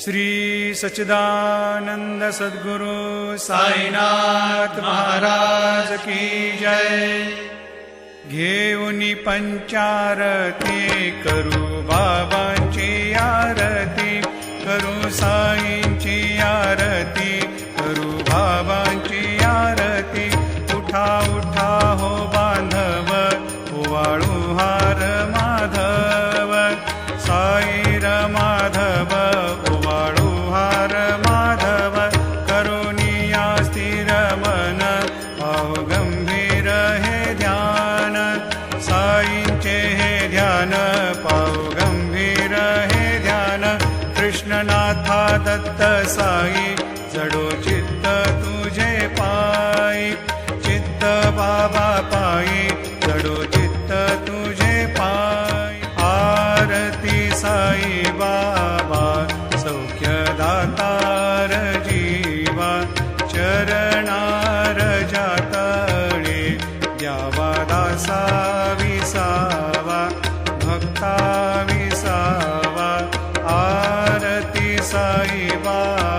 श्री सच्चिदानंद सद्गुरु साईनाथ महाराज की जय। घेऊनी पंचारती करू बाबांची आरती, करू साईंची आरती, करू बाबांची आरती। उठा उठा हो बांधव, ओवाळू हार माधव, साईर माधव ओवाळू हार माधव। करुणिया स्थिर मन, पाहु गंभीर हे ध्यान, साईंचे हे ध्यान, पाहु गंभीर हे ध्यान। कृष्णनाथा दत्त साई, जडो चित्त तुझे पायी, चित्त बाबा पायी, जडो चित्त तुझे पायी। आरती साई बाबा, सौख्यदातार जीवा, चरणार जातळे, द्यावा दासा विसावा, भक्ता विसावा। आरती साई बाबा,